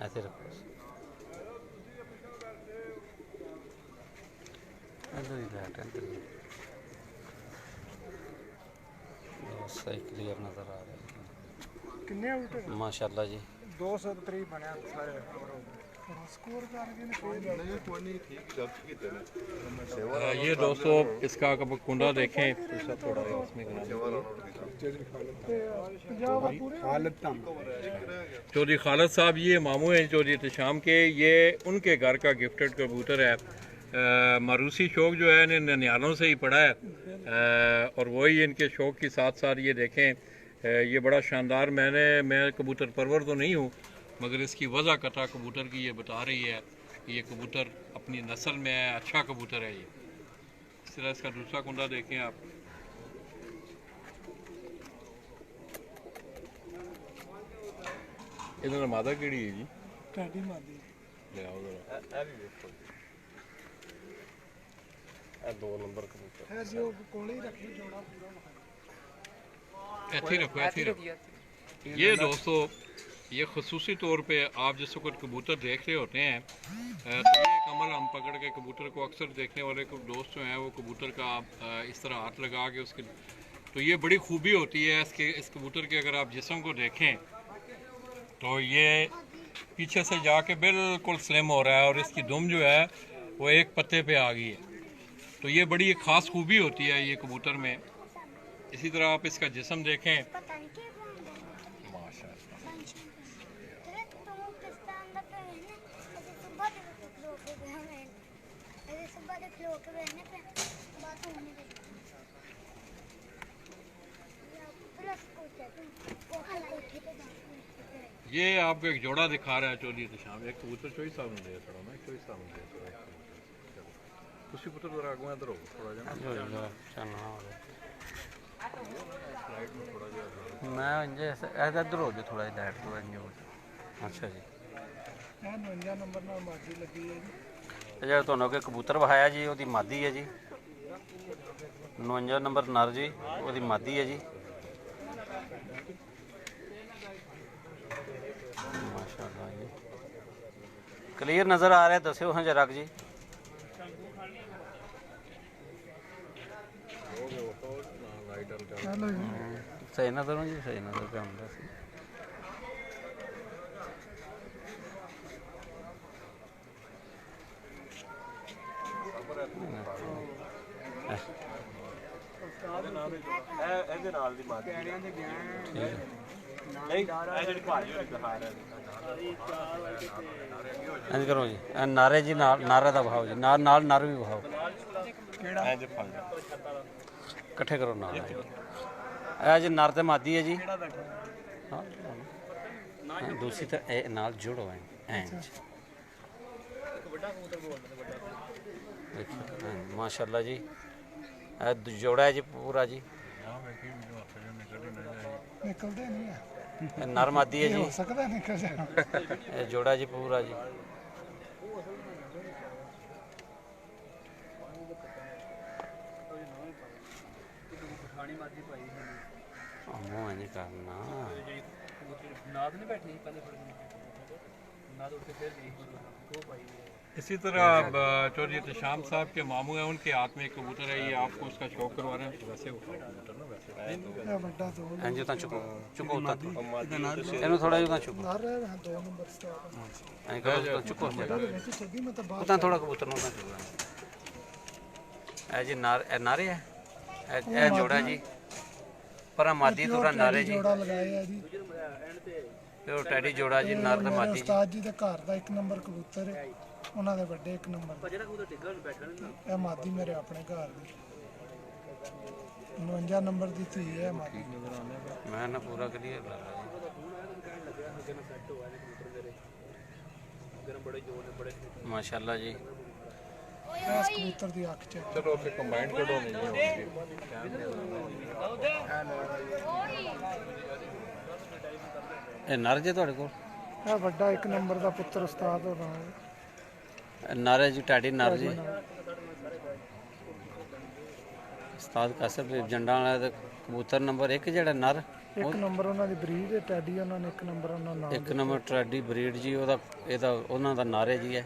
ऐसे रखो इधर ही बैठ इधर ही सही क्लियर नज़र आ रहा है किन्ने आउट माशाल्लाह जी 200 तकरीब बनया सारे स्कोर करके नहीं कोई नहीं ठीक गलत की तरह ये दोस्तों इसका कुंडा देखें चौधरी खालिद साहब ये मामू हैं चौधरी एहतशाम के, ये उनके घर का गिफ्टेड कबूतर है। मारूसी शौक जो है इन्हें ननियालों से ही पड़ा है और वही इनके शौक के साथ साथ ये देखें ये बड़ा शानदार मैं कबूतर परवर तो नहीं हूँ मगर इसकी वजह कथा कबूतर की ये बता रही है कि ये कबूतर अपनी नस्ल में है, अच्छा कबूतर है ये। इस तरह इसका दूसरा कुंडा देखें आप। इधर मादा केड़ी है जी? टैडी मादी ले आओ जरा। ए 2 नंबर कबूतर है जो कोले ही रखी जोड़ा पूरा ऐसे रखो ऐसे रखो। ये दोस्तों ये खसूसी तौर पे आप जिस वक्त कबूतर देख रहे होते हैं तो ये कमर हम पकड़ के कबूतर को अक्सर देखने वाले दोस्त जो हैं वो कबूतर का इस तरह हाथ लगा के उसके तो ये बड़ी खूबी होती है इस कबूतर के। अगर आप जिस्म को देखें तो ये पीछे से जाके बिल्कुल स्लिम हो रहा है और इसकी दुम जो है वो एक पत्ते पे आ गई है। तो ये बड़ी एक ख़ास खूबी होती है ये कबूतर में। इसी तरह आप इसका जिस्म देखें ये आपको एक जोड़ा दिखा रहा है चौधरी एहतशाम। एक कबूतर चोई साहब ने दिया थोड़ा ना चोई साहब ने दिया थोड़ा उसी पुत्र जरा आगू इधर हो थोड़ा जा मैं इंजे इधर हो जो थोड़ा लाइट तो इंजे हो। अच्छा जी 59 नंबर ਨਾਲ ਮਾਦੀ ਲੱਗੀ ਹੈ ਜੀ। ਇਹ ਜਿਹੜਾ ਤੁਹਾਨੂੰ ਕਿ ਕਬੂਤਰ ਵਹਾਇਆ ਜੀ ਉਹਦੀ ਮਾਦੀ ਹੈ ਜੀ 59 ਨੰਬਰ ਨਰ ਜੀ ਉਹਦੀ ਮਾਦੀ ਹੈ ਜੀ। ਮਾਸ਼ਾਅੱਲਾ ਜੀ ਕਲੀਅਰ ਨਜ਼ਰ ਆ ਰਿਹਾ ਦੱਸਿਓ ਹਾਂ ਜਰਾ ਜੀ। सही नजर हो जी सही नजर पे आंदा सी ਇਹਦੇ ਨਾਲ ਦੀ ਮਾਰ ਕਹਿਰਿਆਂ ਦੇ ਗਿਆ ਨਹੀਂ ਇਹ ਜਿਹੜੀ ਭਾਜੀ ਹੋਣੀ ਦਿਖਾ ਰਿਹਾ इंज करो जी नारे जी नारे का भाव जी नाल नर भी भाव इकट्ठे करो नाल ਇਹ ਜੀ ਨਰ ਤੇ ਮਾਦੀ ਹੈ ਜੀ। दूसरी तो नाल जुड़ो है माशाल्लाह जी जोड़ा है जी पूरा जी निकलते नहीं है नर मादी है जी हो सकता है निकल जाए जोड़ा जी पूरा जी। नहीं करना इसी तरह चौधरी एहतशाम साहब के मामू हैं उनके हाथ में एक कबूतर है। ये आपको उसका शौक करवा रहे हैं वैसे कबूतर ना वैसे ਵੱਡਾ ਦੋ इंज उतना चुको चुको उतना इन्हों थोड़ा उतना चुको नर है 2 नंबर स्टार ऐं करो चुको छड्डी मैं तो बात उतना थोड़ा कबूतर उतना चुको ए जी नारे है ए जोड़ा जी पर मादी थोड़ा नारे जी जोड़ा लगाया है जी ਇਹ ਟੈਡੀ ਜੋੜਾ ਜੀ ਨਰ ਤੇ ਮਾਦੀ ਜੀ। ਉਸਤਾਦ ਜੀ ਦੇ ਘਰ ਦਾ 1 ਨੰਬਰ ਕਬੂਤਰ ਹੈ ਉਹਨਾਂ ਦੇ ਵੱਡੇ 1 ਨੰਬਰ ਇਹ ਮਾਦੀ ਮੇਰੇ ਆਪਣੇ ਘਰ ਦੀ 59 ਨੰਬਰ ਦੀ ਧੀ ਹੈ ਮਾਦੀ ਮੈਂ ਨਾ ਪੂਰਾ ਕਲੀਅਰ ਕਰ ਰਿਹਾ ਮਾਸ਼ਾਅੱਲਾ ਜੀ। ਇਸ ਕਬੂਤਰ ਦੀ ਅੱਖ ਚ चलो फिर कंबाइंड करो ਇਹ ਨਰ ਜੇ ਤੁਹਾਡੇ ਕੋਲ ਇਹ ਵੱਡਾ 1 ਨੰਬਰ ਦਾ ਪੁੱਤਰ ਉਸਤਾਦ ਹੋਣਾ ਹੈ ਨਰ ਹੈ ਜੀ ਟੈਡੀ ਨਰ ਜੀ ਉਸਤਾਦ ਕਾਸਰ ਜੰਡਾਂ ਵਾਲਾ ਦਾ ਕਬੂਤਰ ਨੰਬਰ 1 ਜਿਹੜਾ ਨਰ ਇੱਕ ਨੰਬਰ ਉਹਨਾਂ ਦੀ ਬਰੀਡ ਟੈਡੀ, ਉਹਨਾਂ ਨੇ ਇੱਕ ਨੰਬਰ ਉਹਨਾਂ ਨਾਮ ਇੱਕ ਨੰਬਰ ਟਰੈਡੀ ਬਰੀਡ ਜੀ, ਇਹਦਾ ਉਹਨਾਂ ਦਾ ਨਾਰੇ ਜੀ ਹੈ।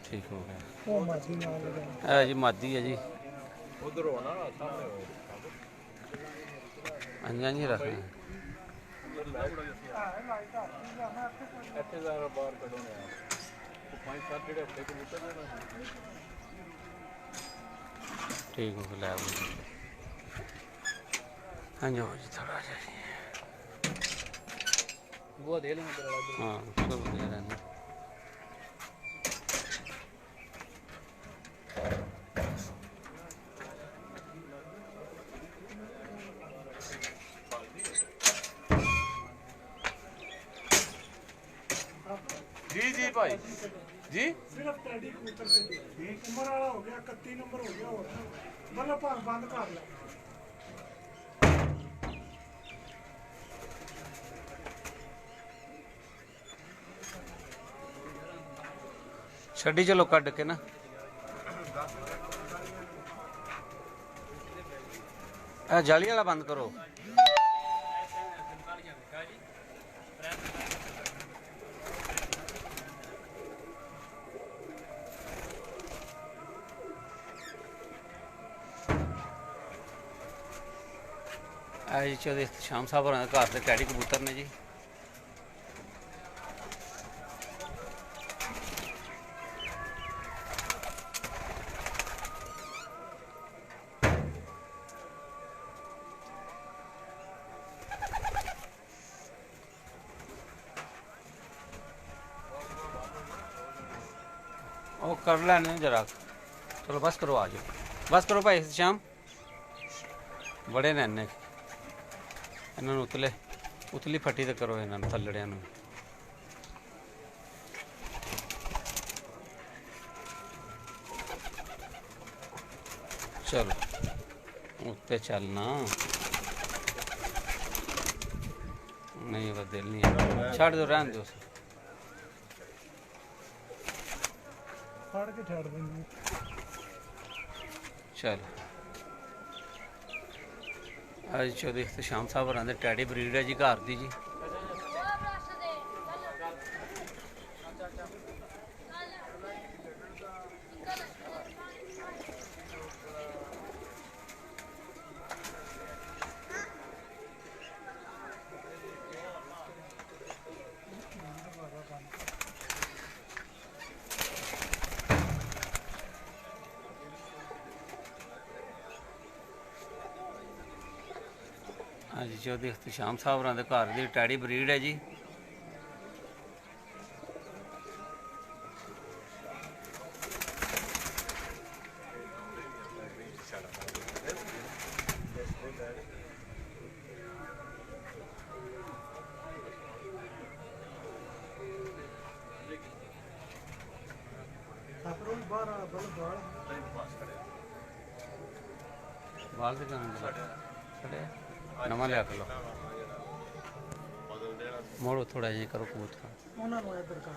ਠੀਕ ਹੋ ਗਿਆ, ਉਹ ਮਾਦੀ ਨਾਲ ਲਗਾਇਆ। ਇਹ ਜੀ ਮਾਦੀ ਹੈ ਜੀ। ਉਧਰ ਹੋਣਾ ਸਾਹਮਣੇ ਹੋਏ ਹਾਂਜੀ ਹਾਂਜੀ ਰੱਖ ਇੱਥੇ ਦਾ ਬਾਹਰ ਕੱਢੋ ਨੇ 5-7 ਜਿਹੜੇ ਹਫਤੇ ਕਬੂਤਰ ਨੇ ਨਾ। ਠੀਕ ਹੋ ਗਿਆ, ਲੈ ਆਓ ਜੀ। ਹਾਂਜੀ ਹੋ ਜੀ ਥੋੜਾ ਜਿਹਾ ਜੀ। वो दे लेंगे तेरा हाँ सब बढ़िया रहना। जी जी भाई जी ਸਿਰਫ ਟੈਡੀ ਕਬੂਤਰ ਤੇ ਉਮਰ ਵਾਲਾ ਹੋ ਗਿਆ, 31 ਨੰਬਰ ਹੋ ਗਿਆ, ਹੋਰ ਮਤਲਬ ਭਾਰ ਬੰਦ ਕਰ ਲੈ। ਛੱਡੀ ਚਲੋ ਕੱਢ ਕੇ ਨਾ। ਇਹ ਜਾਲੀ ਵਾਲਾ ਬੰਦ ਕਰੋ। ਇਹ ਜੀ ਚੌਧਰੀ ਸ਼ਾਮ ਸਾਹਿਬ ਹੋਰਾਂ ਦੇ ਘਰ ਦੇ ਟੈਡੀ ਕਬੂਤਰ ਨੇ ਜੀ। ਉਹ ਕਰ ਲੈਣੇ ਜਰਾ, ਚਲੋ ਬਸ ਕਰੋ, ਆ ਜਾਓ ਬਸ ਕਰੋ ਭਾਈ ਸ਼ਾਮ। ਬੜੇ ਨੇ ਇੰਨੇ, ਇਹਨਾਂ ਨੂੰ ਉਤਲੀ ਫੱਟੀ ਤੇ ਕਰੋ, ਇਹਨਾਂ ਨੂੰ ਥੱਲੜਿਆਂ ਨੂੰ। ਚਲੋ ਉੱਤੇ ਚੱਲਣਾ ਨਹੀਂ, ਉਹ ਦਿਲ ਨਹੀਂ ਹੈ, ਛੱਡ ਦਿਓ, ਰਹਿਣ ਦਿਓ। ਫੜ ਕੇ ਛੱਡ ਦਿੰਦੀ। ਚਲੋ ਅੱਜ ਚੌਧਰੀ ਸ਼ਾਮ ਸਾਹਿਬ ਹੋਰਾਂ ਦੇ ਟੈਡੀ ਬਰੀਡ ਹੈ ਜੀ, ਘਰ ਦੀ ਜੀ। ਹਾਂਜੀ ਚੌਧਰੀ ਸ਼ਾਮ ਸਾਹਿਬ ਹੋਰਾਂ ਦੇ ਘਰ ਦੀ ਟੈਡੀ ਬਰੀਡ ਹੈ ਜੀ। ਆਪਰੋਂ ਬਾਹਰ ਆ ਬਲ ਬਾਲ ਦੇ ਕਰਨ ਛੜਿਆ ਨਵਾਂ ਲਿਆ ਕੇ ਲਓ, ਮੋੜੋ ਥੋੜਾ ਜਿਹਾ ਕਰੋ ਕਬੂਤਰ। ਉਹਨਾਂ ਨੂੰ ਇੱਧਰ ਕਰ।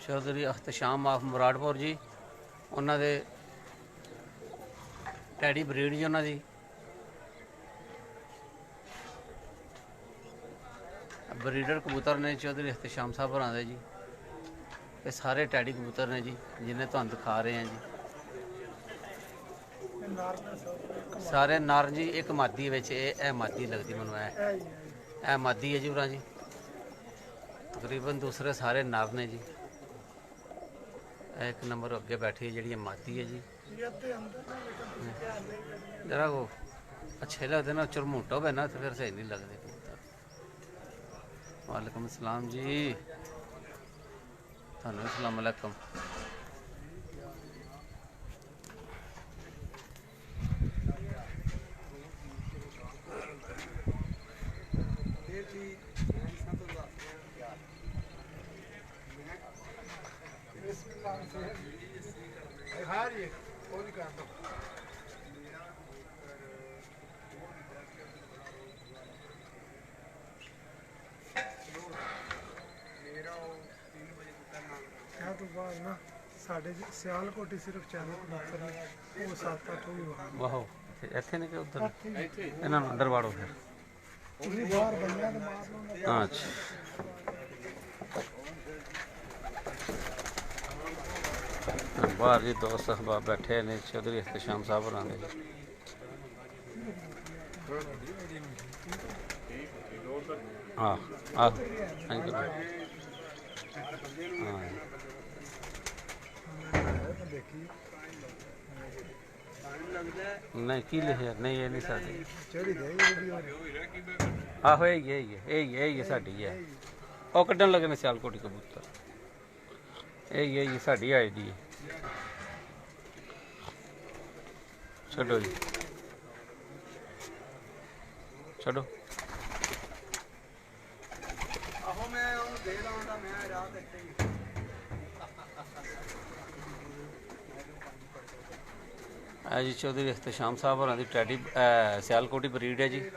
ਚੌਧਰੀ ਅਖਤਸ਼ਾਮ ਆਫ ਮੁਰਾਦਪੁਰ ਜੀ, ਉਹਨਾਂ ਦੇ ਟੈਡੀ ਬਰੀਡ ਜੀ ਉਹਨਾਂ ਦੀ। ਬਰੀਡਰ ਕਬੂਤਰ ਨੇ ਚੌਧਰੀ ਅਖਤਸ਼ਾਮ ਸਾਹਿਬ ਹੋਰਾਂ ਦੇ ਜੀ। ਇਹ ਸਾਰੇ ਟੈਡੀ ਕਬੂਤਰ ਨੇ ਜੀ, ਜਿਹਨੇ ਤੁਹਾਨੂੰ ਦਿਖਾ ਰਹੇ ਹਾਂ ਜੀ। ਸਾਰੇ ਨਰ ਜੀ, ਇੱਕ ਮਾਦੀ ਵਿੱਚ ਇਹ ਮਾਦੀ ਲੱਗਦੀ ਮੈਨੂੰ, ਇਹ ਮਾਦੀ ਹੈ ਜੀ ਉਰਾਂ ਜੀ। ਤਕਰੀਬਨ ਦੂਸਰੇ ਸਾਰੇ ਨਰ ਨੇ ਜੀ। ਇਹ ਇੱਕ ਨੰਬਰ ਅੱਗੇ ਬੈਠੀ ਹੈ ਜਿਹੜੀ ਮਾਦੀ ਹੈ ਜੀ। जरा वो अच्छे लगते ना, चुरमुटा हो ना तो फिर सही नहीं लगते कबूतर। वालेकुम अस्सलाम जी, थानू अस्सलाम वालेकुम। क्या तू बाहर ना ਸਾਡੇ ਸਿਆਲਕੋਟੀ ਸਿਰਫ ਚੈਨਲ ਕਬੂਤਰ ਨੇ ਉਹ 7-8 ਵੀ ਹੋਣ ਵਾਹੋ ਇੱਥੇ ਨੇ ਕਿ ਉੱਧਰ ਇਹਨਾਂ ਨੂੰ ਅੰਦਰ ਵਾੜੋ ਫਿਰ ਤੁਸੀਂ ਬਾਹਰ ਬੰਦਿਆਂ ਦੇ ਮਾਰ ਲਓ ਹਾਂ ਅੱਛਾ ਬਾਹਰ ਜੀ ਦੋਸਤ ਅਹਿਬਾਬ ਬੈਠੇ ਨੇ ਚੌਧਰੀ ਇਖਤਿਸ਼ਾਮ ਸਾਹਿਬ ਹੋਰਾਂ ਦੇ ਹਾਂ ਆਹ ਥੈਂਕ ਯੂ ਹਾਂ ਨਹੀਂ ਕੀ ਲਿਖਿਆ ਨਹੀਂ ਇਹ ਨਹੀਂ ਸਾਡੀ ਚੜੀ ਗਈ ਵੀਡੀਓ ਆਹੋ ਇਹ ਹੀ ਸਾਡੀ ਹੈ ਉਹ ਕੱਢਣ ਲੱਗੇ ਨੇ ਸਿਆਲਕੋਟੀ ਕਬੂਤਰ ਇਹ ਸਾਡੀ ਆਈਡੀ ਹੈ ਛੱਡੋ ਜੀ ਛੱਡੋ ਆਹੋ ਮੈਂ ਉਹ ਦੇ ਲਾਉਂਦਾ ਮੈਂ ਰਾਹ ਦਿੱਤੇ ਜੀ ਚੌਧਰੀ ਇਖਤਿਸ਼ਾਮ ਸਾਹਿਬ ਹੋਰਾਂ ਦੀ ਟੈਡੀ ਸਿਆਲਕੋਟੀ ਬਰੀਡ ਹੈ ਜੀ